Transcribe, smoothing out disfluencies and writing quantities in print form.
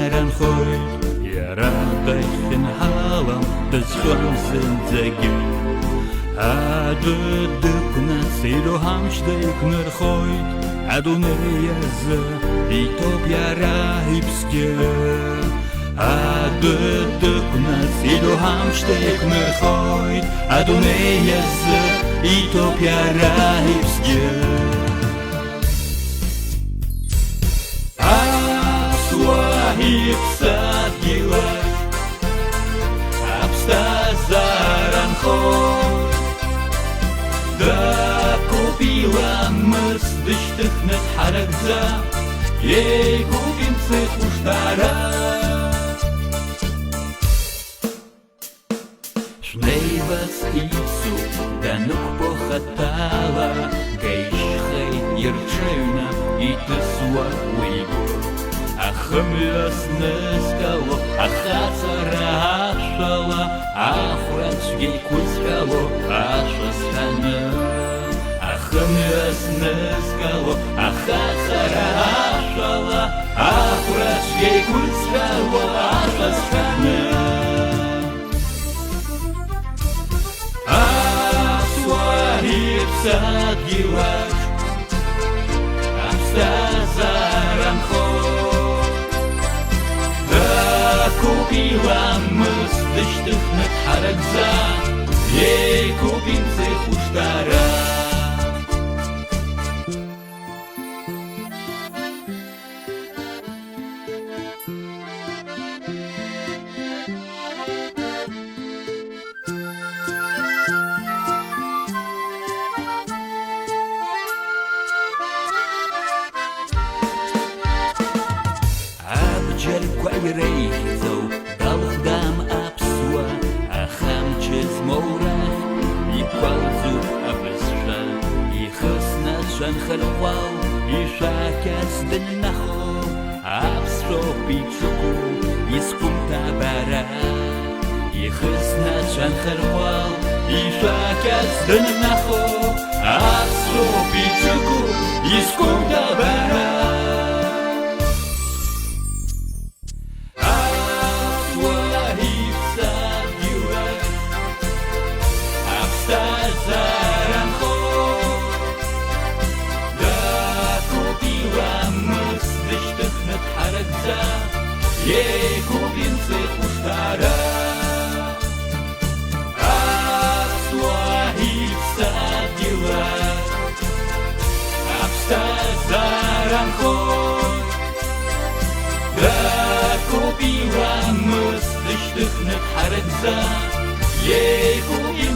заран хой ярадайхын халам дызхонсын зэги Адыдыкна сидо хамшдайкныр хой Адунеязы итоп ярайпске Адыдыкна сидо хамшдайкныр хой Адунеязы итоп ярайпске Ипсадила Абстазаран хой Да купила мыс дыштыхнет харакза Ей купим цехуштара Шнейвас ипсу да нук похатала Гейшхей ерчевна и тысуа уйгу Ахмяс нескало, ахацара ашала, Афрансгей кузгало, ашасхана. Ахмяс нескало, ахацара ашала, Афрансгей кузгало, ашасхана. Асуахип садгилаш, Абстазаран Купила мыс дыштыхнет харакза Ей купим цехуштара Абджаль квайрейхизоу Далхдам апсуа Ахамчез моурах Иквалзу абысша Ихысна шанхарвал Ишакяс дыннахо Апсшо пичуку Искумта бара Ихысна шанхарвал Ишакяс дыннахо Апсшо пичуку Искумта бара Заран хой Да купила мыс дыштыхнет харакза Ей купим цехуштара Асуахип садила Абстазаран хой Да купила мыс дыштыхнет харакза Ей купим